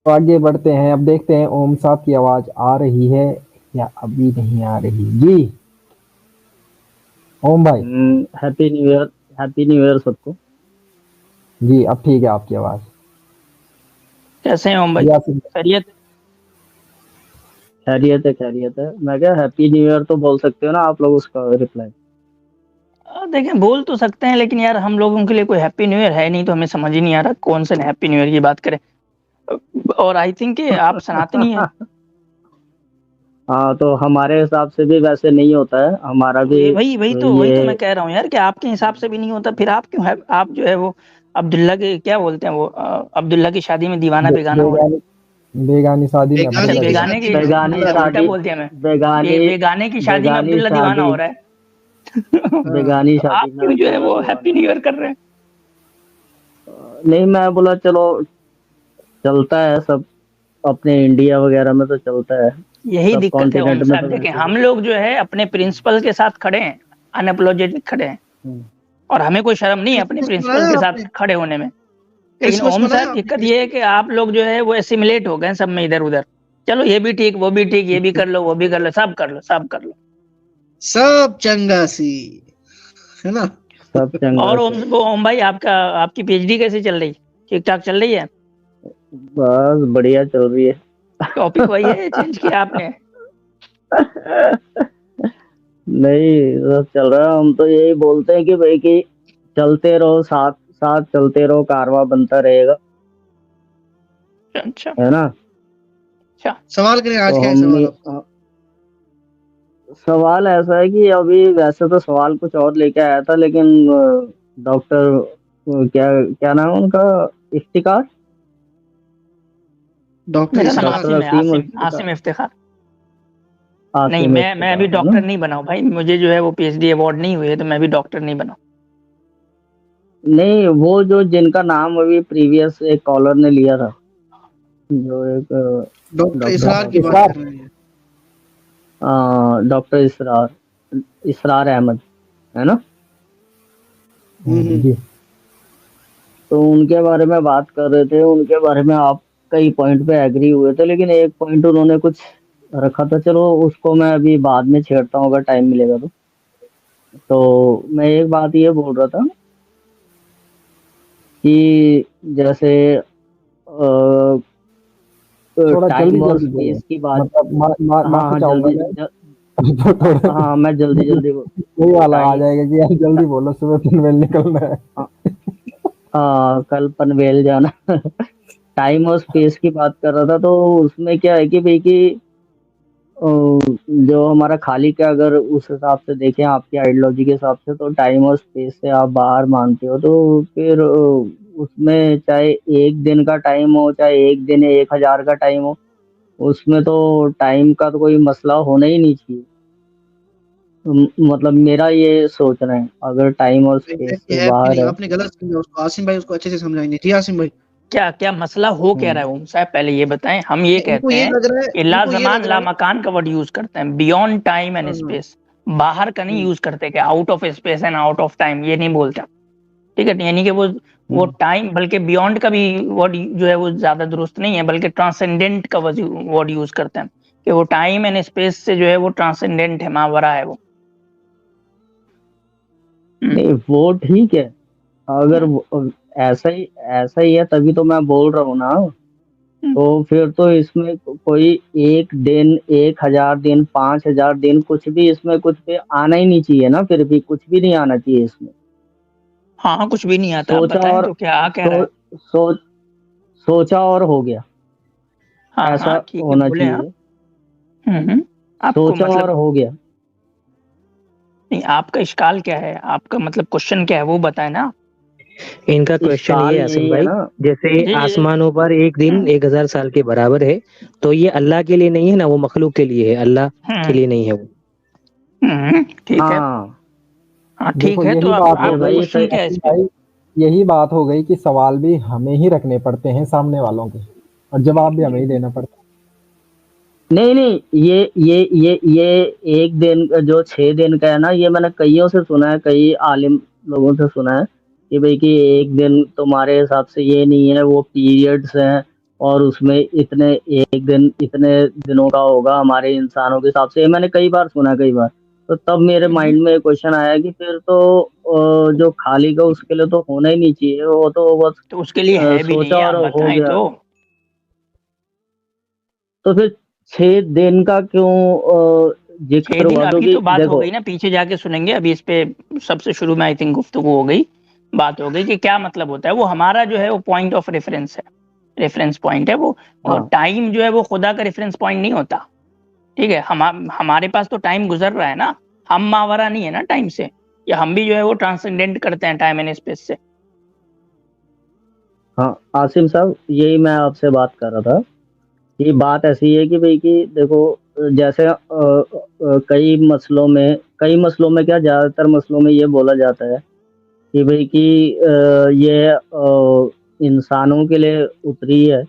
तो आगे बढ़ते हैं, अब देखते हैं ओम साहब की आवाज आ रही है या अभी नहीं आ रही जी। ओम भाई। Happy new year. Happy new year सबको। जी अब ठीक है आपकी आवाज। कैसे हैं ओम भाई? यासिन। खैरियत? खैरियत है, खैरियत है। मैं क्या, हैप्पी न्यू ईयर तो बोल सकते हो ना आप लोग उसका रिप्लाई। देखें, बोल तो सकते हैं लेकिन यार हम लोगों के लिए कोई हैप्पी न्यू ईयर है नहीं, तो हमें समझ ही नहीं आ रहा कौन सा हैप्पी न्यू ईयर की बात करें। और आई थिंक कि आप सनातनी हैं। हाँ, तो हमारे हिसाब से भी वैसे नहीं होता है, हमारा भी ये वही तो मैं ये। कह रहा हूँ यार कि आपके हिसाब से भी नहीं होता, फिर आप क्यों है, आप जो है वो अब्दुल्ला के क्या बोलते हैं वो अब्दुल्ला की शादी में दीवाना बेगाना हो रहे हैं। बेगानी, बेगानी शादी में अच्छा, अब्दुल्ला बेगानी की बेगानी। बेगाने शादी की, में बेगानी अच्छा उल्टा शादी। बोल दिया मैं। बेगानी। बेगाने की शादी में बेगानी अब्दुल्ला दीवाना शादी। हो रहा है। बेगानी तो आप शादी में क्यों जो है अब्दुल्ला वो दीवाना हैप्पी हो न्यू रहा ईयर कर रहे हैं? है। नहीं, मैं बोला चलो, चलता है सब। अपने इंडिया वगैरह में तो चलता है। यही सब दिक्कत है ओम कॉन्टिनेंट में साहब, तो देखें वैसे भी। हम लोग जो है अपने प्रिंसिपल के साथ खड़े हैं, अनअपोलोजेटिक खड़े हैं, हम्म। और हमें कोई शर्म नहीं है अपने क्रिसमस प्रिंसिपल मनाया के आपने? साथ खड़े होने में। लेकिन क्रिसमस ओम मनाया साहब आपने दिक्कत ये है क्रिसमस? कि आप लोग जो है वो एसिमिलेट हो गए सब में, इधर उधर। चलो ये भी ठीक, वो भी ठीक, ये भी कर लो, वो भी कर लो, सब कर लो, सब कर लो। सब चंगा सी, है ना? सब चंगा और से। ओम भाई, आपकी पीएचडी कैसी चल रही? ठीक ठाक चल रही है? बस बढ़िया चल रही है। टॉपिक वही है, चेंज किया आपने? नहीं, सब चल रहा है। हम तो यही बोलते हैं कि भाई कि चलते रहो, साथ साथ चलते रहो, कारवां बनता रहेगा। अच्छा है ना? अच्छा। सवाल करें, आज तो क्या है हमने सवाल आपका? सवाल ऐसा है कि अभी वैसे तो सवाल कुछ और लेके आया था, लेकिन डॉक्टर, क्या क्या नाम है उनका? इफ्तिकार। डॉक्टर मेरा नाम इसरार। डॉक्टर आसिम है, असीम आसिम इफ्तिकार। आसिम इफ्तिखार। नहीं, आसिम मैं अभी इफ्तिकार, है ना? डॉक्टर नहीं बना हूं भाई, मुझे जो है वो पीएचडी अवार्ड नहीं हुए, तो मैं भी डॉक्टर नहीं बना। नहीं, वो जो जिनका नाम अभी प्रीवियस एक कॉलर ने लिया था, जो एक डॉक्टर डॉक्टर इसरार साहब की थे। बात इसरार। कर रहे हैं? डॉक्टर इसरार, इसरार अहमद, है ना? हम्म। जी। तो उनके बारे में बात कर रहे थे, उनके बारे में आप कई पॉइंट पे एग्री हुए थे, लेकिन एक पॉइंट उन्होंने कुछ रखा था, चलो उसको मैं अभी बाद में छेड़ता हूँ अगर टाइम मिलेगा तो मैं एक बात ये बोल रहा था कि जैसे थोड़ा जल्दी टाइम और जल्दी बोलो, स्पेस की बात। मतलब हाँ माफी हाँ, चाहूंगा जल्दी मैं। तो थोड़ा हाँ, मैं जल्दी जल्दी वही वाला आ टाइम। जाएगा कि यार जल्दी बोलो, सुबह पनवेल निकलना है। हाँ, कल पनवेल जाना। टाइम और स्पेस की बात कर रहा था, तो उसमें क्या है कि भाई कि अ, जो हमारा खाली का, अगर उस हिसाब से देखें आपकी आइडियोलॉजी के हिसाब से, तो टाइम और स्पेस से आप बाहर मानते हो, तो फिर उसमें चाहे एक दिन का टाइम हो, चाहे एक दिन 1,000 का टाइम हो, उसमें तो टाइम का तो कोई मसला होना ही नहीं चाहिए। मतलब मेरा ये सोचना है, अगर टाइम और स्पेस एग्जैक्टली से है भी बाहर नहीं, है। आपने गलत समझा उसको। आसिम भाई उसको अच्छे से समझाएंगे। जी आसिम भाई। क्या क्या मसला हो कह रहा हम्म। है ओम साहब, पहले ये बताएं। हम ये उनको कहते ये हैं लग रहा है, कि ला उनको ये जमान लग ला रहा है। मकान का वर्ड यूज करते हैं, बियॉन्ड टाइम एंड हाँ। स्पेस। बाहर का नहीं यूज करते, कि out of space and out of time, ये नहीं बोलते। ठीक है, यानी कि वो हम्म। टाइम, बल्कि बियॉन्ड का भी वर्ड जो है वो ज्यादा दुरुस्त नहीं है, बल्कि ट्रांसेंडेंट का वर्ड यूज करते हैं, कि वो टाइम एंड स्पेस से जो है वो ट्रांसेंडेंट है, मावरा है वो। हम्म, नहीं, वो ठीक है। अगर हम्म, ऐसा ही है, तभी तो मैं बोल रहा हूँ ना। हम्म। तो फिर तो इसमें कोई एक दिन, 1,000 दिन, 5,000 दिन, कुछ भी इसमें कुछ भी आना ही नहीं चाहिए ना, फिर भी कुछ भी नहीं आना चाहिए इसमें। हाँ, कुछ भी नहीं आता, आप सोचा बताएं और तो क्या कह रहा सो, है? सो, सोचा और हो गया, हाँ ऐसा हाँ ठीक है, होना बोले आप। चाहिए। आपको सोचा मतलब, और हो गया। नहीं आपका इश्काल क्या है, आपका मतलब क्वेश्चन क्या है, वो बताए ना। इनका इस क्वेश्चन ये काल है आसिम यही है भाई, ना। जैसे जी जी जी। आसमानों पर एक दिन हम्म 1,000 साल के बराबर है, तो ये अल्लाह के लिए नहीं है ना, वो मखलूक के लिए है, अल्लाह के हम्म लिए नहीं है वो। ठीक है। हाँ। हाँ ठीक देखो है, तो यही बात हो ये आपका गई भाई क्वेश्चन सही। क्या है यासीन इस पे? भाई, यही बात हो गई कि सवाल भी हमें ही रखने पड़ते हैं सामने वालों के, और जवाब भी हमें ही देना पड़ता नहीं नहीं, ये एक दिन जो 6 दिन का है ना, ये मैंने कईयों से सुना है, कई आलिम लोगों से सुना है कि भाई कि एक दिन तुम्हारे हिसाब से ये नहीं है, वो पीरियड्स हैं, और उसमें इतने एक दिन इतने दिनों का होगा हमारे इंसानों के हिसाब से, ये मैंने कई बार सुना, कई बार। तो तब मेरे माइंड में क्वेश्चन आया कि फिर तो जो खाली का उसके लिए तो होना ही नहीं चाहिए, वो तो बस तो उसके लिए है भी सोचा नहीं, आप और हो बताएं गया। तो। तो फिर 6 दिन का क्यों 6 जिक्र दिन हुआ? अभी क्योंकि तो बात हो देखो, गई ना, पीछे जाके सुनेंगे। अभी इस पे सबसे शुरू में आई थिंक गुफ्तगू हो गई, बात हो गई कि क्या मतलब होता है। वो हमारा जो है वो पॉइंट ऑफ रेफरेंस है, रेफरेंस पॉइंट है वो। और हाँ टाइम जो है वो खुदा का रेफरेंस पॉइंट नहीं होता। ठीक है, हमारे पास तो टाइम गुजर रहा है ना, हम मावरा नहीं है ना टाइम से, या हम भी जो है वो ट्रांसेंडेंट करते हैं टाइम एंड स्पेस से। हाँ आसिम साहब, यही मैं आपसे बात कर रहा था। ये बात ऐसी है कि भाई कि देखो, जैसे कई मसलों में क्या, ज्यादातर मसलों में ये बोला जाता है कि भाई कि ये इंसानों के लिए उतरी है,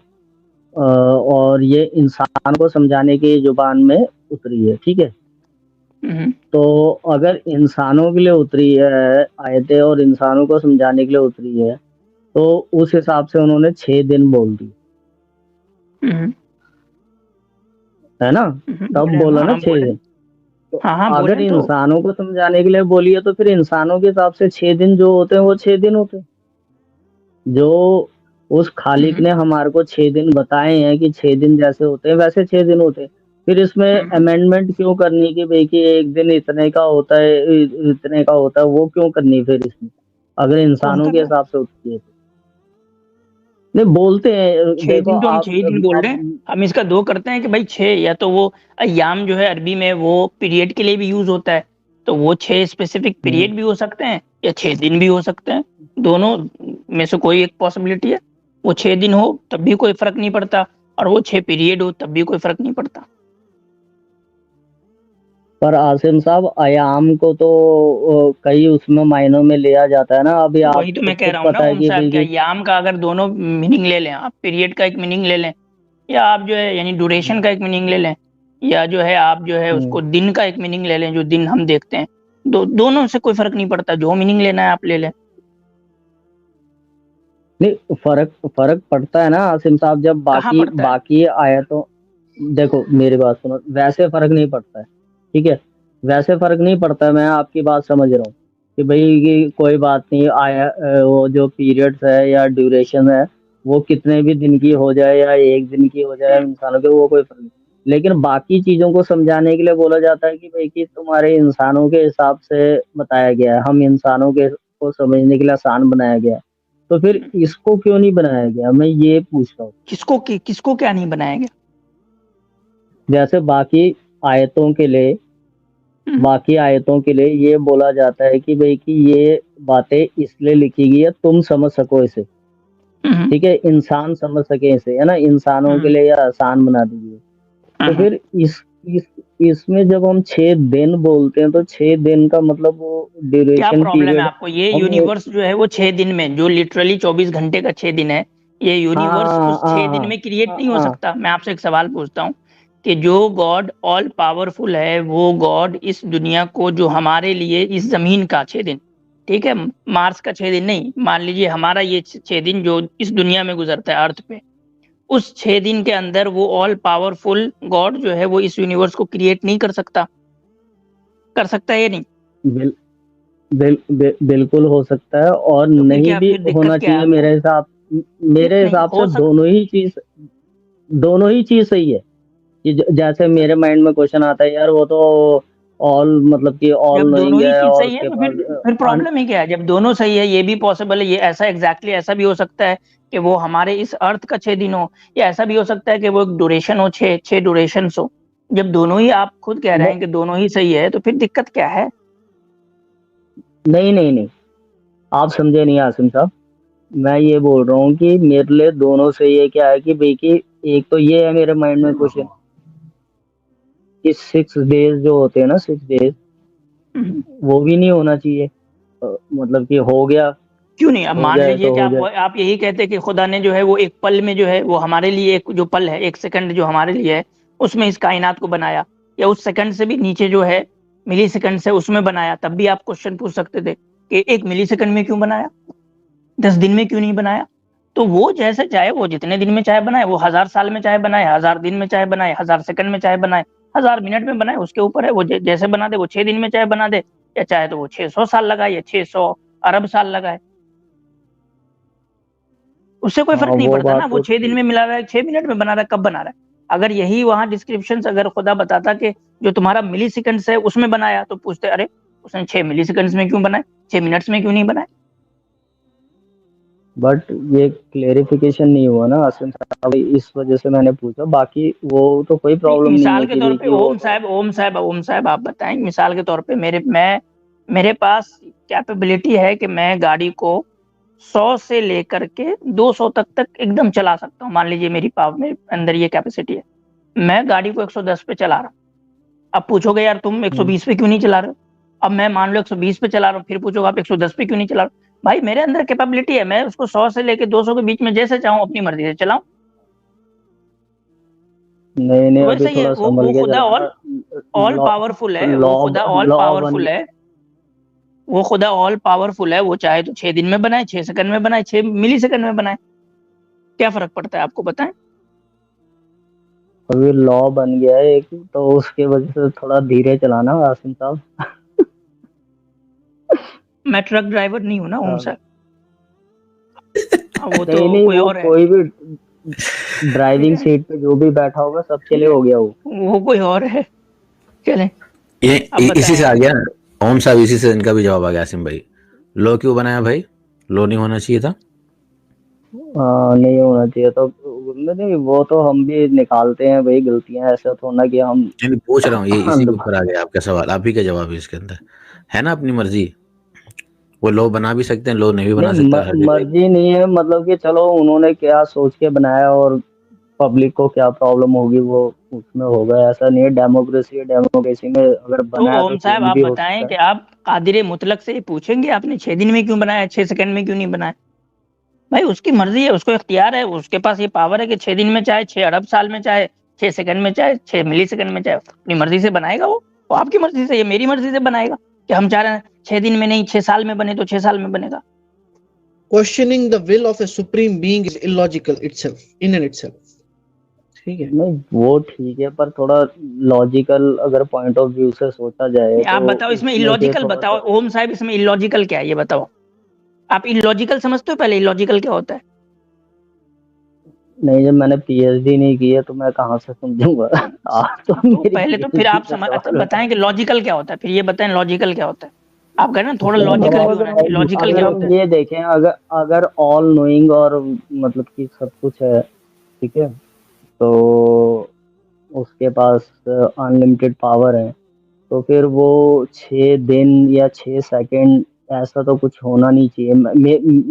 और ये इंसान को समझाने की जुबान में उतरी है, ठीक है। हम्म, तो अगर इंसानों के लिए उतरी है आयतें और इंसानों को समझाने के लिए उतरी है, तो उस हिसाब से उन्होंने 6 दिन बोल दी, हम्म, है ना। तब बोले, बोला ना हाँ छह बोले, दिन तो हाँ हाँ अगर बोले तो। इंसानों को समझाने के लिए बोली है, तो फिर इंसानों के हिसाब से 6 दिन जो होते हैं वो 6 दिन होते हैं। जो उस खालिक हम्म, ने हमारे को 6 दिन बताए हैं कि 6 दिन जैसे होते हैं वैसे 6 दिन होते हैं। फिर इसमें हम्म, अमेंडमेंट क्यों करनी कि भाई कि एक दिन इतने का होता है, इतने का होता है, वो क्यों करनी फिर इसमें, अगर कौन इंसानों कर के रहा है? हिसाब से होती है तो। नहीं बोलते हैं, छह देखो दिन तो हम आप 6 दिन बोल रहे आप हैं। हम इसका दो करते हैं कि भाई छह, या तो वो अय्याम जो है अरबी में वो पीरियड के लिए भी यूज होता है, तो वो छह स्पेसिफिक पीरियड भी हो सकते हैं, या 6 दिन भी हो सकते हैं। दोनों में से कोई एक पॉसिबिलिटी है। वो 6 दिन हो तब भी कोई फर्क नहीं पड़ता, और वो 6 पीरियड हो तब भी कोई फर्क नहीं पड़ता। पर आसिम साहब, अयाम को तो कई उसमें मायनों में लिया जाता है ना। अभी वही तो आपको मैं कह खुद रहा हूँ ना पता है ओम कि साहब, भाई क्या कि याम का अगर दोनों मीनिंग ले लें, आप पीरियड का एक मीनिंग ले लें, या आप जो है यानी ड्यूरेशन का एक मीनिंग ले लें, या जो है आप जो है हम्म, उसको दिन का एक मीनिंग ले लें, जो दिन हम देखते हैं, दोनों से कोई फर्क नहीं पड़ता, जो मीनिंग लेना है आप ले लें। नहीं, फर्क फर्क पड़ता है ना आसिम साहब, जब कहाँ बाकी पड़ता है? बाकी आयतों, देखो मेरी बात सुनो, वैसे फर्क नहीं पड़ता है, ठीक है। वैसे फर्क नहीं पड़ता है, मैं आपकी बात समझ रहा हूँ कि भाई कि कोई बात नहीं, वो जो पीरियड्स है या ड्यूरेशन है, वो कितने भी दिन की हो जाए या एक दिन की हो जाए इंसानों के, वो कोई फर्क नहीं। लेकिन बाकी चीजों को समझाने के लिए बोला जाता है कि भाई कि तुम्हारे इंसानों के हिसाब से बताया गया है, हम इंसानों के को समझने के लिए आसान बनाया गया है। तो फिर इसको क्यों नहीं बनाया गया, मैं ये पूछ रहा हूँ। किसको क्या नहीं बनाया गया? जैसे आयतों के लिए हम्म, बाकी आयतों के लिए ये बोला जाता है कि भाई कि ये बातें इसलिए लिखी गई है तुम समझ सको इसे, हम्म, ठीक है, इंसान समझ सके इसे, है ना, इंसानों के हम्म, लिए ये आसान बना दीजिए। तो हम्म। फिर इस इसमें जब हम 6 दिन बोलते हैं, तो 6 दिन का मतलब वो क्या ड्यूरेशन प्रॉब्लम है पीरियड आपको? ये हम। यूनिवर्स जो है वो 6 दिन में, जो लिटरली 24 घंटे का 6 दिन है, ये यूनिवर्स हाँ उस हाँ 6 दिन हाँ में क्रिएट हाँ नहीं हो हाँ सकता। मैं आपसे एक सवाल पूछता हूँ कि जो गॉड ऑल पावरफुल है, वो गॉड इस दुनिया को, जो हमारे लिए इस जमीन का 6 दिन, ठीक है, मार्स का 6 दिन नहीं, मान लीजिए हमारा ये 6 दिन जो इस दुनिया में गुजरता है अर्थ पे, उस 6 दिन के अंदर वो ऑल पावरफुल गॉड जो है वो इस यूनिवर्स को क्रिएट नहीं कर सकता? कर सकता है या नहीं? बिल, बिल्कुल हो सकता है, और तो फिर नहीं क्या, भी फिर दिक्कत होना क्या है चाहिए आपको? मेरे नहीं हिसाब से हो सकता। दोनों ही चीज सही है। कि जैसे मेरे माइंड में क्वेश्चन आता है, यार वो तो ऑल, मतलब कि ऑल जब नोइंग दोनों ही है चीज और सही है उसके तो पास फिर प्रॉब्लम ही क्या है? जब दोनों सही है, ये भी पॉसिबल है, ये ऐसा एग्जैक्टली ऐसा भी हो सकता है कि वो हमारे इस अर्थ का 6 दिन हो, या ऐसा भी हो सकता है कि वो एक ड्यूरेशन हो, छः छः ड्यूरेशन हो। जब दोनों ही आप खुद कह रहे नहीं हैं कि दोनों ही सही है, तो फिर दिक्कत क्या है? नहीं नहीं नहीं, आप समझे नहीं आसिम साहब। मैं ये बोल रहा हूँ कि मेरे लिए दोनों सही है, क्या है कि भाई कि एक तो ये है मेरे माइंड में क्वेश्चन कि 6 डेज जो होते हैं ना, 6 डेज, हम्म। वो भी नहीं होना चाहिए। मतलब कि हो गया, क्यों नहीं? अब हो मान जाए लीजिए तो कि हो आप जाए। आप यही कहते हैं कि खुदा ने जो है वो एक पल में जो है वो हमारे लिए, एक जो पल है, एक सेकंड जो हमारे लिए है, उसमें इस कायनात को बनाया, या उस सेकंड से भी नीचे जो है मिली सेकंड से उसमें बनाया, तब भी आप क्वेश्चन पूछ सकते थे कि एक मिली सेकंड में क्यों बनाया, 10 दिन में क्यों नहीं बनाया? तो वो जैसे चाहे, वो जितने दिन में चाहे बनाए, वो 1000 साल में चाहे बनाए, 1000 दिन में चाहे बनाए, 1000 सेकंड में चाहे बनाए, 1000 मिनट में बनाए, उसके ऊपर है। वो जैसे बना दे, वो 6 दिन में चाहे बना दे, या चाहे तो वो 600 साल लगाए या 600 अरब साल लगाए, उससे कोई हाँ फर्क नहीं वो पड़ता ना। बात वो तो 6 दिन में मिला रहा है, 6 मिनट में बना रहा है, कब बना रहा है। अगर यही वहां डिस्क्रिप्शन अगर खुदा बताता कि जो तुम्हारा मिली सेकंड्स है उसमें बनाया, तो पूछते अरे उसने 6 मिली सेकंड्स में क्यों बनाए, 6 मिनट्स में क्यों नहीं बनाए। बट ये क्लेरिफिकेशन नहीं हुआ ना आसिम साहब, इस वजह से मैंने पूछा। बाकी वो तो कोई नहीं, प्रॉब्लम नहीं मिसाल है के कि तौर भाई पे कि वो ओम साहब, ओम साहब आप बताएं, मिसाल के तौर पे मेरे पास कैपेबिलिटी है कि मैं गाड़ी को 100 से लेकर के 200 तक एकदम चला सकता हूँ। मान लीजिए मेरी पावर, मेरे अंदर ये कैपेसिटी है, मैं गाड़ी को 110 पे चला रहा हूँ। अब पूछोगे यार तुम 120 पे क्यों नहीं चला रहे हो। अब मैं मान लो 120 पे चला रहा हूँ, फिर पूछोगे आप 110 पे क्यों नहीं चला रहे हो। भाई मेरे अंदर कैपेबिलिटी है, मैं उसको 100 से लेके 200 के बीच में जैसे चाहूँ अपनी मर्जी से चलाऊं। नहीं नहीं, तो अभी वैसे ही है, थोड़ा संभल वो के खुदा चलाना। ऑल पावरफुल है, वो लॉ खुदा ऑल लॉ पावरफुल बन है, वो खुदा ऑल पावरफुल है। वो चाहे तो 6 दिन में बनाए, 6 सेकंड में बनाए, 6 मिली सेकंड में बनाए, क्या फर्क पड़ता है आपको बताएं। अभी लॉ बन गया है एक, तो उसके वजह से थोड़ा धीरे चलाना आसिम साहब। मैं ट्रक ड्राइवर नहीं हूं ना ओम हाँ, सर। हाँ, वो नहीं तो नहीं, कोई वो और है, कोई भी ठीक ड्राइविंग है, सीट पे जो भी बैठा होगा सबके ठीक लिए है, हो गया वो। वो कोई और है। चलें, ये अब इसी से बताएं आ आप। गया ओम साहब, इसी से इनका भी जवाब आ गया आसिम भाई। लो क्यों बनाया भाई, लो नहीं होना चाहिए था। नहीं होना चाहिए तो नहीं, वो तो हम भी निकालते हैं भाई गलतियां, ऐसा तो ना कि हम नहीं पूछ रहा हूँ, ये इसी के ऊपर आ गया आपका सवाल, आप ही का जवाब है इसके अंदर, है ना अपनी मर्जी। वो लो बना भी सकते हैं, लो नहीं भी बना नहीं सकते, हर जगह। मर्जी नहीं है, मतलब कि चलो उन्होंने क्या सोच के बनाया और पब्लिक को क्या प्रॉब्लम होगी वो उसमें होगा, ऐसा नहीं है। डेमोक्रेसी है, डेमोक्रेसी में अगर तो बनाया तो ओम साहब चेंज आप भी हो बताएं सकता कि है। आप कादिर मुतलक से ये पूछेंगे आपने 6 दिन में क्यों बनाया, 6 सेकंड में क्यों नहीं बनाया। भाई उसकी मर्जी है, उसको इख्तियार है, उसके पास ये पावर है कि 6 दिन में चाहे, 6 अरब साल में चाहे, 6 सेकंड में चाहे, 6 मिली सेकंड में चाहे, अपनी मर्जी से बनाएगा वो आपकी मर्जी से, ये मेरी मर्जी से बनाएगा कि हम चाह रहे हैं 6 दिन में नहीं 6 साल में बने तो 6 साल में बनेगा। Questioning the will of a supreme being is illogical itself, in and itself. ठीक है। नहीं वो ठीक है, पर थोड़ा लॉजिकल अगर पॉइंट ऑफ व्यू से सोचा जाए नहीं, तो आप बताओ इसमें उसमें से इलॉजिकल थोड़ा बताओ सा। ओम साहब, इसमें इलॉजिकल क्या है ये बताओ। आप इलॉजिकल समझते हो, पहले इलॉजिकल क्या होता है। नहीं, जब मैंने पीएचडी नहीं की है तो मैं कहाँ से समझूंगा। आप तो तो मेरी पहले तो फिर पीएचडी आप का समझ सवाल बताएं कि लॉजिकल क्या होता है, फिर ये बताएं लॉजिकल क्या होता है। आप कह रहे हैं थोड़ा नहीं, लॉजिकल भी मतलब होना चाहिए, लॉजिकल अगर क्या हम होता है। ये देखें, अगर अगर ऑल नोइंग और मतलब कि सब कुछ है, ठीक है, तो उसके पास अनलिमिटेड पावर है, तो फिर वो 6 दिन या 6 सेकंड ऐसा तो कुछ होना नहीं चाहिए।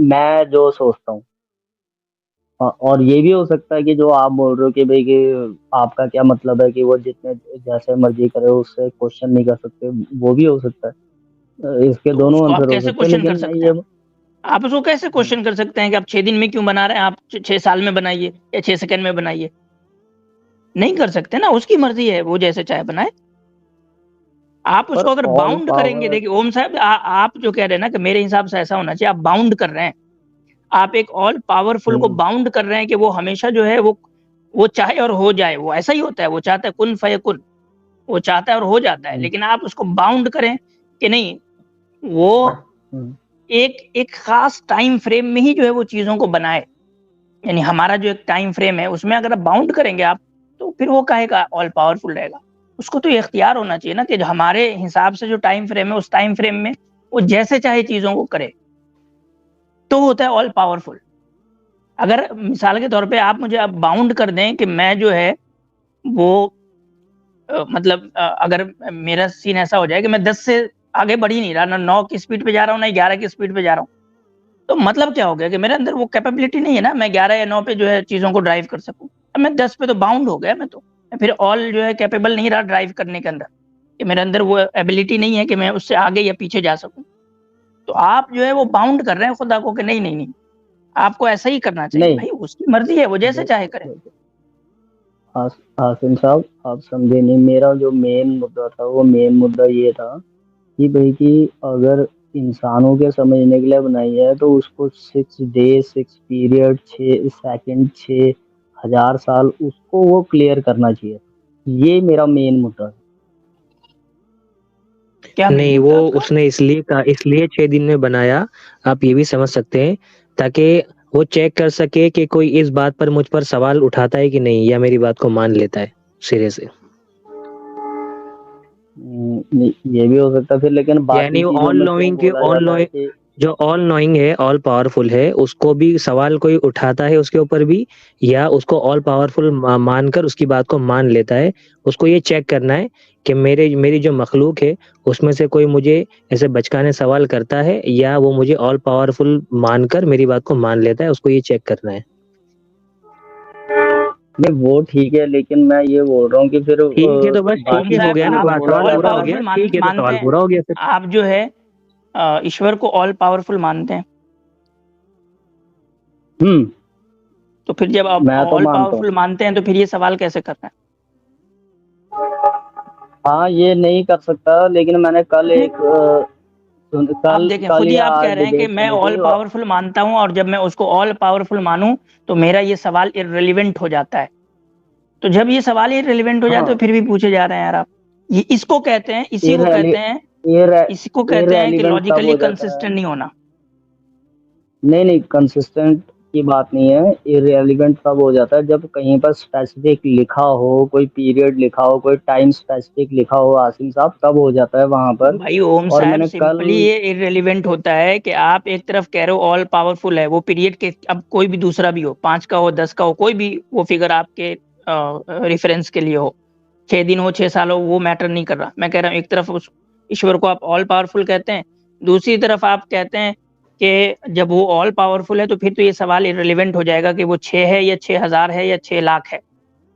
मैं जो सोचता हूँ। और ये भी हो सकता है कि जो आप बोल रहे हो कि भाई कि आपका क्या मतलब है कि वो जितने जैसे मर्जी करे उससे क्वेश्चन नहीं कर सकते, वो भी हो सकता है। इसके तो दोनों उसको आप आंसर हो कैसे सकते हैं, क्वेश्चन कर लेकिन मैं सकते ये हैं, आप उसको कैसे क्वेश्चन कर सकते हैं कि आप 6 दिन में क्यों बना रहे हैं, आप 6 साल में बनाइए या 6 सेकंड में बनाइए। नहीं कर सकते ना, उसकी मर्जी है, वो जैसे चाहे बनाए। आप पर उसको अगर ऑल बाउंड करेंगे, पावर। देखिए ओम साहब आप जो कह रहे हैं ना कि मेरे हिसाब से ऐसा होना चाहिए, आप बाउंड कर रहे हैं, आप एक ऑल पावरफुल को बाउंड कर रहे हैं कि वो हमेशा जो है वो चाहे और हो जाए, वो ऐसा ही होता है, वो चाहता है कुन फयकुन, वो चाहता है और हो जाता है। लेकिन आप उसको बाउंड करें कि नहीं, वो एक एक खास टाइम फ्रेम में ही जो है वो चीजों को बनाए, यानी हमारा जो एक टाइम फ्रेम है उसमें अगर आप बाउंड करेंगे आप, तो फिर वो काहेगा ऑल पावरफुल रहेगा। उसको तो ये इख्तियार होना चाहिए ना कि जो हमारे हिसाब से जो टाइम फ्रेम है, उस टाइम फ्रेम में वो जैसे चाहे चीजों को करे, तो वो होता है ऑल पावरफुल। अगर मिसाल के तौर पे आप मुझे अब बाउंड कर दें कि मैं जो है वो मतलब अगर मेरा सीन ऐसा हो जाए कि मैं 10 से आगे बढ़ ही नहीं रहा, ना 9 की स्पीड पे जा रहा हूँ, ना 11 की स्पीड पे जा रहा हूँ, तो मतलब क्या हो गया कि मेरे अंदर वो कैपेबिलिटी नहीं है ना, मैं 11 या 9 पे जो है चीज़ों को ड्राइव कर सकूँ। अब मैं 10 पे तो बाउंड हो गया, मैं फिर ऑल जो है कैपेबल नहीं रहा ड्राइव करने के अंदर, कि मेरे अंदर वो एबिलिटी नहीं है कि मैं उससे आगे या पीछे जा सकूँ। तो आप जो है वो बाउंड कर रहे हैं खुदा को कि नहीं नहीं नहीं, आपको ऐसा ही करना चाहिए। नहीं, भाई उसकी मर्जी है, वो जैसे चाहे करे। आसिम साहब आप समझे नहीं, मेरा जो मेन मुद्दा था वो मेन मुद्दा ये था कि भाई कि अगर इंसानों के समझने के लिए बनाई है, तो उसको 6 डे 6 पीरियड 6 सेकंड 6,000 साल उसको वो क्लियर करना चाहिए। ये मेरा मेन मुद्दा है। क्या नहीं, मेन वो मुद्दा आपका? उसने इसलिए 6 दिन में बनाया, आप ये भी समझ सकते हैं, ताकि वो चेक कर सके कि कोई इस बात पर मुझ पर सवाल उठाता है कि नहीं, या मेरी बात को मान लेता है सिरे से। ये भी हो सकता है फिर, लेकिन यानी बाकी वो चीजों ऑल में क्यों नोइंग के बोला ऑल जाता है नोइंग कि जो ऑल नोइंग है, ऑल पावरफुल है, उसको भी सवाल कोई उठाता है उसके ऊपर भी, या उसको ऑल पावरफुल मानकर उसकी बात को मान लेता है। उसको ये चेक करना है कि मेरी जो मखलूक है उसमें से कोई मुझे ऐसे बचकाने सवाल करता है, या वो मुझे ऑल पावरफुल मानकर मेरी बात को मान लेता है। उसको ये चेक करना है। नहीं, वो ठीक है, लेकिन मैं ये बोल रहा हूँ कि फिर ठीक है, तो बस ठीक ओम है, हो साहब, गया ना, चीजों आप में बात बोला सवाल ऑल जाता पूरा हो है। गया। पावरफुल ठीक है, तो मानते सवाल हैं? पूरा हो गया फिर। आप जो है ईश्वर को ऑल पावरफुल मानते हैं? हम्म तो फिर जब आप मैं तो ऑल मानता हूँ। पावरफुल मानते हैं तो फिर ये सवाल कैसे कर रहे हैं? हाँ, ये नहीं कर सकता, लेकिन मैंने कल नहीं, आप कल देखें, कल खुद ही या आप आज कह रहे हैं कि डिबेट मैं सुनी ऑल थी। पावरफुल मानता हूं, और जब मैं उसको ऑल पावरफुल मानूं तो मेरा ये सवाल इररिलेवेंट हो जाता है। तो जब ये सवाल इररिलेवेंट हो जाता है हाँ, तो फिर भी पूछे जा रहे हैं यार आप। ये इसको कहते हैं, इसी को इरेली कहते हैं, इसको कहते हैं कि इरेलीवेंट तब लॉजिकली हो जाता है। कंसिस्टेंट नहीं होना। नहीं, कंसिस्टेंट की बात नहीं है। इरेलीवेंट तब हो जाता है जब कहीं पर स्पेसिफिक लिखा हो, कोई पीरियड लिखा हो, कोई टाइम स्पेसिफिक लिखा हो आसिम साहब, तब हो जाता है वहां पर। भाई ओम और साहब, मैंने कल सिंपली ये इररिलेवेंट होता है कि आप एक तरफ कह रहे हो ऑल पावरफुल है, वो पीरियड के अब कोई भी दूसरा भी हो, 5 का हो, 10 का हो, कोई भी वो फिगर आपके रेफरेंस के लिए हो, 6 दिन हो, 6 साल हो, वो मैटर नहीं कर रहा। मैं कह रहा हूँ एक तरफ उस ईश्वर को आप ऑल पावरफुल कहते हैं, दूसरी तरफ आप कहते हैं कि जब वो ऑल पावरफुल है तो फिर तो ये सवाल इररिलेवेंट हो जाएगा कि वो 6 है या 6,000 है या 6 लाख है।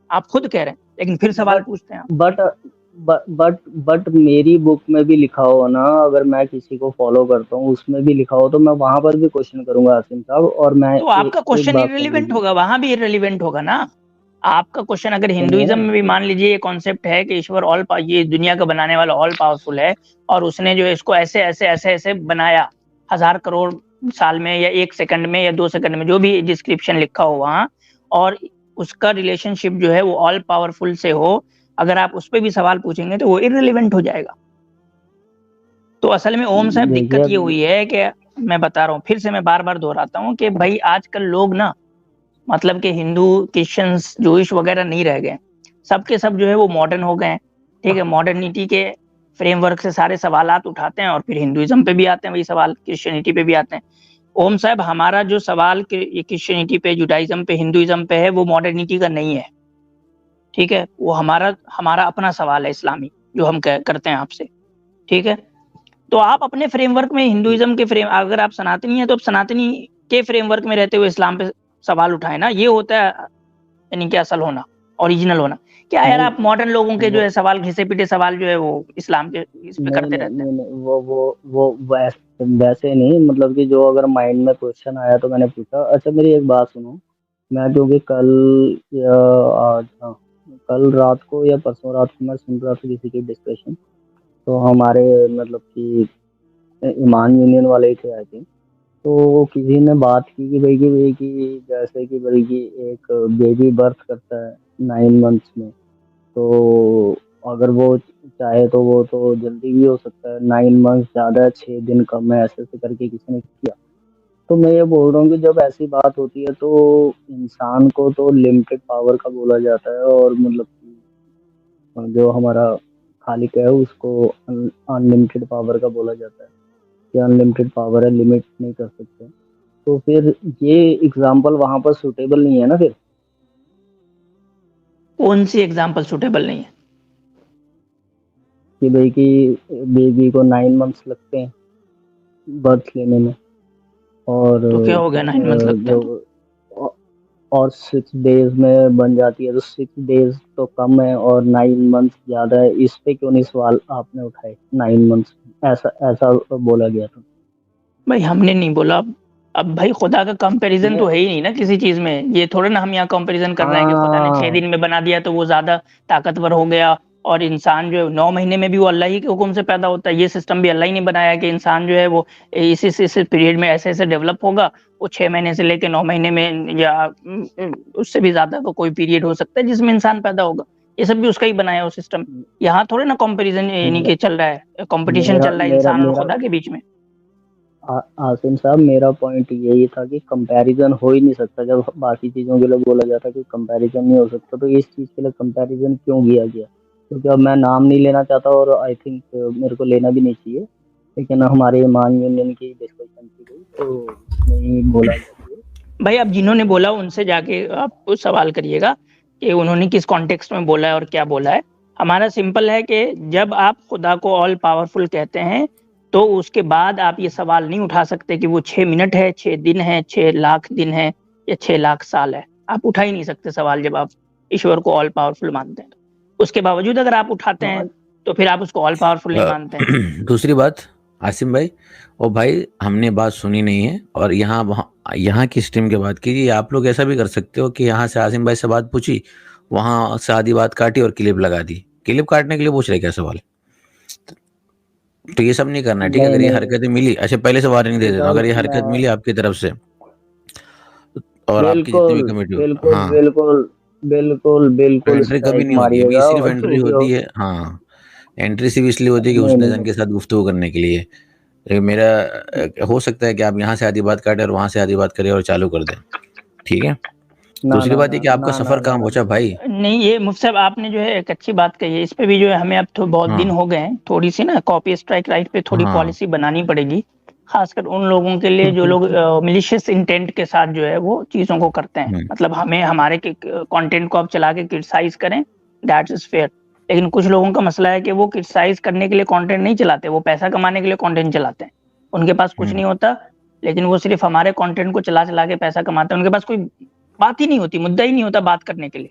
आप खुद कह रहे हैं, लेकिन फिर सवाल बट पूछते हैं आप। बट बट मेरी बुक में भी लिखा हो ना, अगर मैं किसी को फॉलो करता हूँ उसमें भी लिखा हो, तो मैं वहां पर भी क्वेश्चन करूंगा आसिम साहब। और मैं तो आपका एक क्वेश्चन बात सुन इररिलेवेंट लीजिए। होगा, वहां भी इररिलेवेंट होगा ना। आपका क्वेश्चन अगर हिंदुइज्म सुनिए। में भी मान लीजिए ये कॉन्सेप्ट है कि ईश्वर ये दुनिया का बनाने वाला ऑल पावरफुल है, और उसने जो है इसको ऐसे ऐसे ऐसे ऐसे बनाया 1,000 करोड़ साल में या 1 सेकंड में या 2 सेकंड में, जो भी डिस्क्रिप्शन लिखा हो वहां, और उसका रिलेशनशिप जो है वो ऑल पावरफुल से हो, अगर आप उस पर भी सवाल पूछेंगे तो वो इररिलेवेंट हो जाएगा। तो असल में ओम साहब देखिए, दिक्कत ये हुई है कि मैं बता रहा हूँ, फिर से मैं बार बार दोहराता हूँ कि भाई आजकल लोग ना, मतलब कि हिंदू, क्रिश्चियंस, जूइश वगैरह नहीं रह गए, सबके सब जो है वो मॉडर्न हो गए हैं। ठीक है, मॉडर्निटी के फ्रेमवर्क से सारे सवालात उठाते हैं और फिर हिंदुइज्म पे भी आते हैं वही सवाल, क्रिश्चियनिटी पे भी आते हैं। ओम साहब, हमारा जो सवाल क्रिश्चियनिटी पे, जुडाइज्म पे, हिंदुइज्म पे है वो मॉडर्निटी का नहीं है। ठीक है, वो हमारा हमारा अपना सवाल है इस्लामी, जो हम करते हैं आपसे। ठीक है, तो आप अपने फ्रेमवर्क में हिंदुइज्म के फ्रेम, अगर आप सनातनी हैं तो आप सनातनी के फ्रेमवर्क में रहते हुए इस्लाम पे सवाल उठाए ना, ये होता है यानी कि असल होना, ओरिजिनल होना। क्या यार नहीं, आप मॉडर्न लोगों के जो वो है सवाल, घिसे पिटे सवाल जो है वो इस्लाम के इस पे नहीं करते नहीं रहते हैं? नहीं नहीं वो वैसे नहीं, मतलब कि जो अगर माइंड में क्वेश्चन आया तो मैंने पूछा। अच्छा, मेरी एक बात सुनो। मैं क्योंकि कल या आज, हाँ, कल रात को या परसों रात को मैं सुन रहा था किसी की डिस्कशन। तो हमारे मतलब कि ईमान यूनियन वाले ही थे आई थिंक। तो किसी ने बात की कि भाई कि जैसे कि भाई कि एक बेबी बर्थ करता है 9 मंथ्स में, तो अगर वो चाहे तो वो तो जल्दी भी हो सकता है। 9 मंथ्स ज़्यादा है, 6 दिन कम है, ऐसे ऐसे करके किसी ने किया। तो मैं ये बोल रहा हूँ कि जब ऐसी बात होती है तो इंसान को तो लिमिटेड पावर का बोला जाता है, और मतलब कि जो हमारा खालिक है उसको अनलिमिटेड पावर का बोला जाता है कि अनलिमिटेड पावर है, लिमिट नहीं कर सकते। तो फिर ये एग्जाम्पल वहां पर सुटेबल नहीं है ना फिर। कौन सी एग्जाम्पल सुटेबल नहीं है? कि भाई कि बेबी को 9 मंथ्स लगते हैं बर्थ लेने में, और तो क्या हो गया 9 मंथ लगते हैं तो? और 6 डेज में बन जाती है, तो 6 डेज तो कम है और 9 मंथ्स ज्यादा है। इस पे क्यों नहीं सवाल आपने उठाए? 9 मंथ्स ऐसा ऐसा बोला गया था। भाई हमने नहीं बोला। अब भाई खुदा का कंपैरिजन ये तो है ही नहीं ना किसी चीज में। ये थोड़ा ना हम यहाँ कंपैरिजन कर रहे हैं कि खुदा ने 6 दिन हाँ, में बना दिया तो वो ज्यादा ताकतवर हो गया और इंसान जो है 9 महीने में भी वो अल्लाह ही के हुक्म से पैदा होता है। ये सिस्टम भी अल्लाह ही ने बनाया है कि इंसान जो है वो इस पीरियड में ऐसे-ऐसे डेवलप होगा, वो 6 महीने से लेके 9 महीने में या उससे भी ज़्यादा का कोई पीरियड हो सकता है जिसमें इंसान पैदा होगा। ये सब भी उसका ही बनाया हुआ सिस्टम। यहाँ थोड़े ना कंपैरिजन यानी कि चल रहा है, कंपटीशन मेरा चल रहा है मेरा इंसान और मेरा खुदा के बीच में। आसिम साहब, मेरा पॉइंट यही था कि कंपैरिजन हो ही नहीं सकता। जब बाकी चीज़ों के लिए बोला जाता है कि कंपैरिजन नहीं हो सकता, तो इस चीज़ के लिए कंपैरिजन क्यों किया गया? क्योंकि अब मैं नाम नहीं लेना चाहता और आई थिंक मेरे को लेना भी नहीं चाहिए, लेकिन हमारे ईमान यूनियन की डिस्कशन की गई तो उसमें ही बोला गया। भाई अब जिन्होंने बोला उनसे जाके आप सवाल करिएगा कि उन्होंने किस कॉन्टेक्स्ट में बोला है और क्या बोला है। हमारा सिंपल है कि जब आप खुदा को ऑल पावरफुल कहते हैं तो उसके बाद आप ये सवाल नहीं उठा सकते कि वो 6 मिनट है, 6 दिन है, 6 लाख दिन है या 6 लाख साल है। आप उठा ही नहीं सकते सवाल जब आप ईश्वर को ऑल पावरफुल मानते हैं। उसके बावजूद अगर आप उठाते हैं तो फिर आप उसको ऑल पावरफुल नहीं मानते हैं। दूसरी बात आसिम भाई, और भाई हमने बात सुनी नहीं है और यहाँ की स्ट्रीम की बात कीजिए। आप लोग ऐसा भी कर सकते हो कि यहाँ से आसिम भाई से बात पूछी, वहां से आधी बात काटी और क्लिप लगा दी। क्लिप काटने के लिए पूछ रहे क्या सवाल? तो ये सब नहीं करना, ठीक है? अगर ये हरकतें मिली, अच्छा पहले से वार्निंग दे देना, अगर ये हरकत मिली आपकी तरफ से और आपकी जितनी भी कमेटी, हाँ बिल्कुल एंट्री कभी नहीं होगी अभी। सिर्फ एंट्री होती है, हाँ एंट्री सिर्फ इसलिए होती है कि उसने जन के साथ गुफ्तगू करने के लिए। मेरा हो सकता है कि आप यहाँ से आधी बात काटें और वहां से आधी बात करें और चालू कर दें, ठीक है? दूसरी बात ये कि आपका सफर कहाँ पहुंचा भाई? नहीं, ये मुफ्ती साहब आपने जो है एक अच्छी बात कही है। इस पे भी जो है हमें अब तो बहुत दिन हो गए हैं, थोड़ी सी ना कॉपी स्ट्राइक राइट पे थोड़ी पॉलिसी बनानी पड़ेगी, खासकर उन लोगों के लिए जो लोग मिलिशियस इंटेंट के साथ जो है वो चीजों को करते हैं। मतलब हमें हमारे कंटेंट को आप चला के क्रिटिसाइज करें, दैट इज फेयर। लेकिन कुछ लोगों का मसला है कि वो क्रिटिसाइज करने के लिए कंटेंट नहीं चलाते, वो पैसा कमाने के लिए कंटेंट चलाते हैं। उनके पास कुछ नहीं होता, लेकिन वो सिर्फ हमारे कंटेंट को चला चला के पैसा कमाते हैं। उनके पास कोई बात ही नहीं होती, मुद्दा ही नहीं होता बात करने के लिए।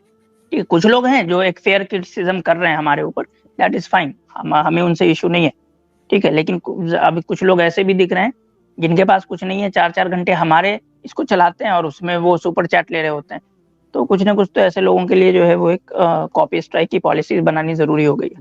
ठीक है, कुछ लोग हैं जो एक फेयर क्रिटिसिज्म कर रहे हैं हमारे ऊपर, दैट इज फाइन, हमें उनसे इशू नहीं है, ठीक है। लेकिन अभी कुछ लोग ऐसे भी दिख रहे हैं जिनके पास कुछ नहीं है, 4-4 घंटे हमारे इसको चलाते हैं और उसमें वो सुपर चैट ले रहे होते हैं। तो कुछ ना कुछ तो ऐसे लोगों के लिए जो है वो एक कॉपी स्ट्राइक की पॉलिसी बनानी जरूरी हो गई है।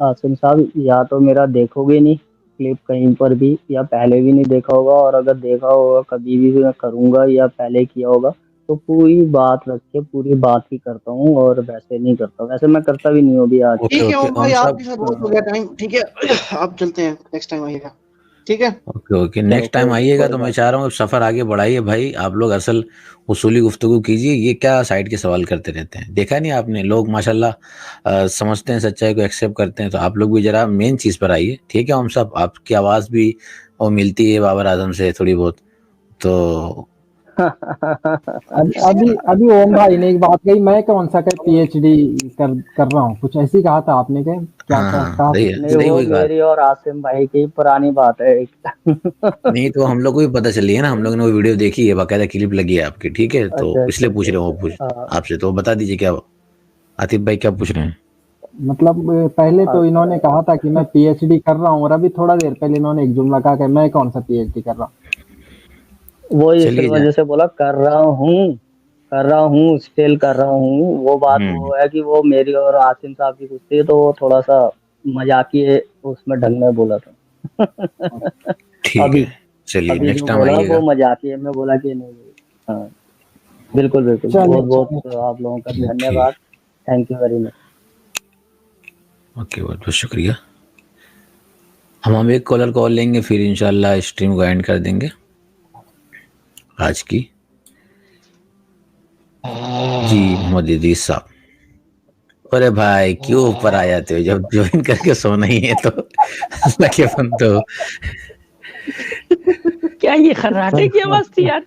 आसिम साहब, या तो मेरा देखोगे नहीं क्लिप कहीं पर भी, या पहले भी नहीं देखा होगा, और अगर देखा होगा कभी भी मैं करूंगा या पहले किया होगा तो पूरी बात रख के पूरी बात ही करता हूँ, और वैसे नहीं करता। वैसे मैं करता भी नहीं हूँ भी आज। ठीक है ओम भाई, आपके साथ बहुत हो गया टाइम, ठीक है आप चलते हैं, नेक्स्ट टाइम आइएगा, ठीक है? ओके नेक्स्ट टाइम आइएगा। तो मैं चाह रहा हूँ सफर आगे बढ़ाइए भाई, आप लोग असल उसूली गुफ्तगू कीजिए। ये क्या साइड के सवाल करते रहते हैं? देखा नहीं आपने, लोग माशाल्लाह समझते हैं, सच्चाई को एक्सेप्ट करते हैं। तो आप लोग भी जरा मेन चीज पर आइए, ठीक है? हम सब आपकी आवाज भी और मिलती है बाबर आजम से थोड़ी बहुत। तो अभी ओम भाई ने एक बात कही, मैं कौन सा पीएचडी कर रहा हूँ, कुछ ऐसी कहा था आपने क्या? हाँ, नहीं, वो मेरी और आसिम भाई की पुरानी बात है नहीं तो हम लोग को भी पता चली है ना, हम लोग ने वो वीडियो देखी है, बाकायदा क्लिप लगी है आपकी, ठीक है? तो इसलिए पूछ रहे हो आपसे, तो बता दीजिए क्या आतिफ भाई क्या पूछ रहे हैं? मतलब पहले तो इन्होंने कहा था कि मैं पीएचडी कर रहा हूँ, और अभी थोड़ा देर पहले इन्होंने एक जुमला कहा कि मैं कौन सा पीएचडी कर रहा हूँ। वो इस वजह से बोला कर रहा हूँ स्टिल कर रहा हूँ। वो बात वो है कि वो मेरी और आसिम साहब की कुछ थी, तो वो थोड़ा सा मजाकिये उसमें ढंग में बोला था। अभी चलिए नेक्स्ट टाइम आइएगा। वो मजाकिये में बोला कि नहीं। हाँ बिल्कुल बहुत बहुत आप लोगों का धन्यवाद, thank you very much. Okay, बहुत बहुत शुक्रिया। हम एक कॉलर कॉल लेंगे, फिर इंशाल्लाह स्ट्रीम को एंड कर देंगे आज की। जी मोहम्मद इदरीस साहब। अरे भाई क्यों ऊपर आ जाते हो, जब ज्वाइन करके सोना ही है तो अल्लाह के बंदो। क्या ये खर्राटे की आवाज थी यार?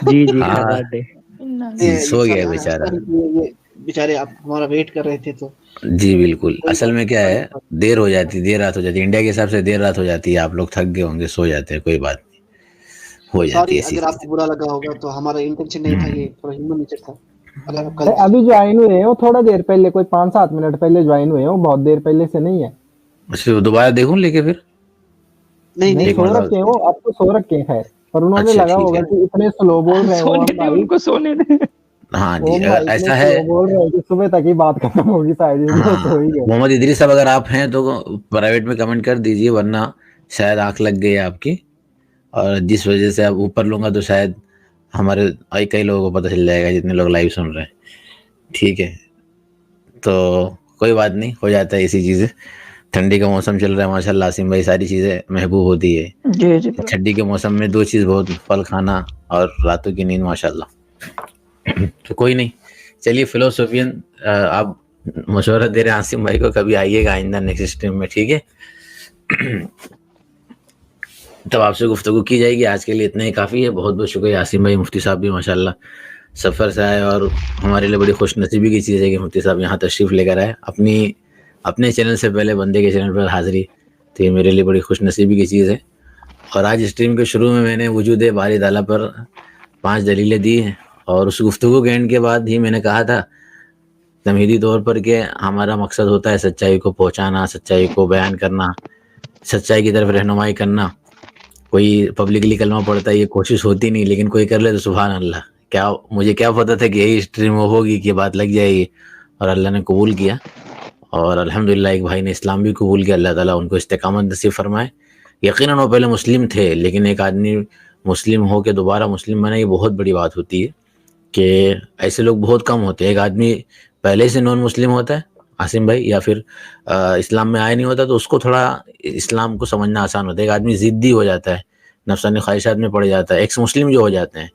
जी खर्राटे। सो गया बेचारे, आप हमारा वेट कर रहे थे तो। जी बिल्कुल, असल में क्या है, देर हो जाती, देर रात हो जाती है, इंडिया के हिसाब से देर रात हो जाती है, आप लोग थक गए होंगे, सो जाते हैं, कोई बात नहीं, हो जाती है। अगर आपको बुरा लगा होगा तो हमारा इंटेंशन नहीं था, ये थोड़ा ह्यूमन नेचर था। अभी ज्वाइन हुए हो थोड़ा देर पहले, कोई 5-7 मिनट पहले ज्वाइन हुए हो, बहुत देर पहले से नहीं है। अच्छा दोबारा देखूं लेके फिर? नहीं सो रखे हो, आपको सो रखे हैं खैर, पर उन्होंने लगा होगा कि इतने स्लो बोल रहे हो उनको सोने दे। हाँ वो जी, अगर ऐसा है बोल रहे हैं कि सुबह तक ही बात खत्म होगी शायद, इसलिए हाँ तो ही गए। मोहम्मद इदरीस साहब अगर आप हैं तो प्राइवेट में कमेंट कर दीजिए, वरना शायद आंख लग गई है आपकी, और जिस वजह से आप ऊपर लूंगा तो शायद हमारे कई लोगों को पता चल जाएगा जितने लोग लाइव सुन रहे हैं। ठीक है, तो कोई बात नहीं, हो जाता है ऐसी चीज़ें। ठंडी का मौसम चल रहा है माशाल्लाह आसिम भाई, सारी चीज़ें महबूब होती है। जी जी ठंडी के मौसम में दो चीज़ बहुत, फल खाना और रातों की नींद माशाल्लाह। तो कोई नहीं, चलिए फिलोसोफियन आप मशवरा दे रहे हैं आसिम भाई को, कभी आइएगा आइंदा नेक्स्ट स्ट्रीम में, ठीक है। तब आपसे गुफ्तगू की जाएगी। आज के लिए इतना ही काफ़ी है। बहुत बहुत शुक्रिया आसिम भाई। मुफ्ती साहब भी माशाल्लाह सफ़र से आए, और हमारे लिए बड़ी खुश नसीबी की चीज़ है कि मुफ्ती साहब यहाँ तशरीफ़ लेकर आए अपने चैनल से पहले बंदे के चैनल पर हाज़िरी, तो ये मेरे लिए बड़ी खुश नसीबी की चीज़ है। और आज स्ट्रीम के शुरू में मैंने वजूद बारी ताला पर 5 दलीलें दी हैं, और उस गुफ्तगू के एंड के बाद ही मैंने कहा था तमहीदी तौर पर कि हमारा मकसद होता है सच्चाई को पहुँचाना, सच्चाई को बयान करना, सच्चाई की तरफ रहनुमाई करना। कोई पब्लिकली कलमा पढ़ता है ये कोशिश होती नहीं, लेकिन कोई कर ले तो सुभान अल्लाह। क्या मुझे क्या पता था कि यही स्ट्रीम होगी कि बात लग जाएगी, और अल्लाह ने कबूल किया। और अल्हम्दुलिल्लाह एक भाई ने इस्लाम भी कबूल किया, अल्लाह ताला उनको इस्तिकामत नसीब फरमाए। यकीनन वो पहले मुस्लिम थे, लेकिन एक आदमी मुस्लिम हो के दोबारा मुस्लिम बना, ये बहुत बड़ी बात होती है कि ऐसे लोग बहुत कम होते हैं। एक आदमी पहले से नॉन मुस्लिम होता है आसिम भाई, या फिर इस्लाम में आया नहीं होता, तो उसको थोड़ा इस्लाम को समझना आसान होता है। एक आदमी ज़िद्दी हो जाता है, नफसानी ख्वाहिशात में पड़ जाता है, एक्स मुस्लिम जो हो जाते हैं,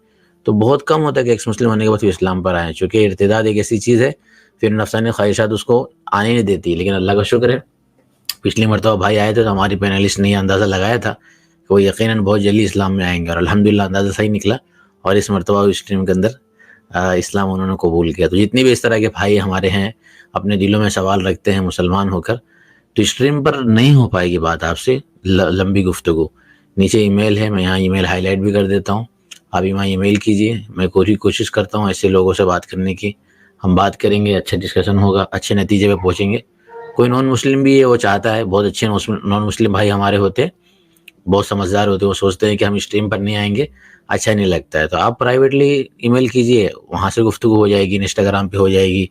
तो बहुत कम होता है कि एक्स मुस्लिम होने के बाद फिर इस्लाम पर आए, चूँकि इर्तिदाद एक ऐसी चीज़ है, फिर नफसानी ख्वाहिशात उसको आने नहीं देती। लेकिन अल्लाह का शुक्र है, पिछली मरतबा भाई आए थे तो हमारी पैनलिस्ट ने अंदाज़ा लगाया था कि वो यकीनन बहुत जल्दी इस्लाम में आएंगे, और अल्हम्दुलिल्लाह अंदाज़ा सही निकला, और इस मरतबा स्ट्रीम के अंदर इस्लाम उन्होंने कबूल किया। तो जितने भी इस तरह के भाई हमारे हैं, अपने दिलों में सवाल रखते हैं मुसलमान होकर, तो स्ट्रीम पर नहीं हो पाएगी बात आपसे लंबी गुफ्तगू। नीचे ईमेल है, मैं यहाँ ईमेल हाईलाइट भी कर देता हूँ, आप यहाँ ईमेल कीजिए। मैं कोशिश करता हूँ ऐसे लोगों से बात करने की, हम बात करेंगे, अच्छा डिस्कशन होगा, अच्छे नतीजे पे पहुँचेंगे। कोई नॉन मुस्लिम भी है, वो चाहता है, बहुत अच्छे नॉन मुस्लिम भाई हमारे होते हैं, बहुत समझदार होते हैं, वो सोचते हैं कि हम स्ट्रीम पर नहीं आएंगे, अच्छा नहीं लगता है, तो आप प्राइवेटली ईमेल कीजिए, वहाँ से गुफ्तगू हो जाएगी, इंस्टाग्राम पे हो जाएगी,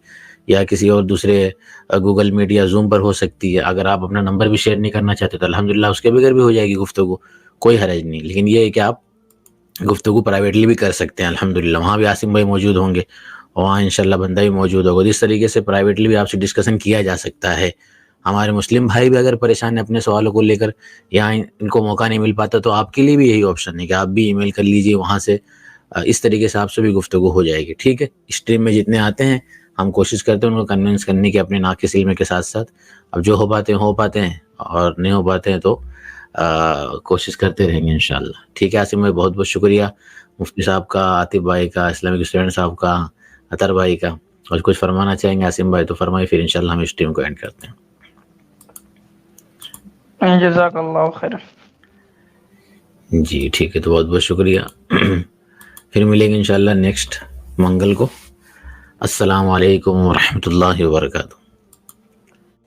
या किसी और दूसरे गूगल मीट या जूम पर हो सकती है। अगर आप अपना नंबर भी शेयर नहीं करना चाहते तो अल्हम्दुलिल्लाह उसके बगैर भी हो जाएगी गुफ्तगू, कोई हरज नहीं। लेकिन ये है कि आप गुफ्तगू प्राइवेटली भी कर सकते हैं। अल्हम्दुलिल्लाह वहाँ भी आसिम भाई मौजूद होंगे, और वहाँ इंशाल्लाह बंदा भी मौजूद होगा। इस तरीके से प्राइवेटली भी आपसे डिस्कशन किया जा सकता है। हमारे मुस्लिम भाई भी अगर परेशान है अपने सवालों को लेकर, या इनको मौका नहीं मिल पाता, तो आपके लिए भी यही ऑप्शन है कि आप भी ईमेल कर लीजिए, वहाँ से इस तरीके से आपसे भी गुफ्तगू हो जाएगी। ठीक है, स्ट्रीम में जितने आते हैं हम कोशिश करते हैं उनको कन्विंस करने की अपने नाक़िस इल्म के साथ साथ। अब जो हो पाते हैं, और नहीं हो पाते हैं तो कोशिश करते रहेंगे इंशाल्लाह। ठीक है आसिम भाई, बहुत बहुत शुक्रिया मुफ्ती साहब का, आतिफ भाई का, इस्लामिक स्टूडेंट साहब का, अतर भाई का। और कुछ फरमाना चाहेंगे आसिम भाई तो फरमाइए, फिर इंशाल्लाह हम स्ट्रीम को एंड करते हैं। जज़ाकल्लाहु खैर। जी ठीक है, तो बहुत बहुत शुक्रिया। फिर मिलेंगे इंशाल्लाह नेक्स्ट मंगल को। अस्सलाम वालेकुम वरहमतुल्लाहि वबरकातुहू।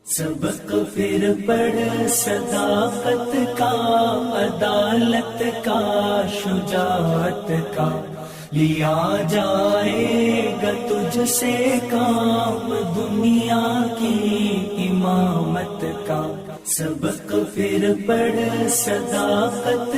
सबक फिर पढ़ सदाकत का, अदालत का, शुजाअत का, लिया जाएगा तुझसे काम दुनिया की इमामत का। सबक फिर पढ़ सदाकत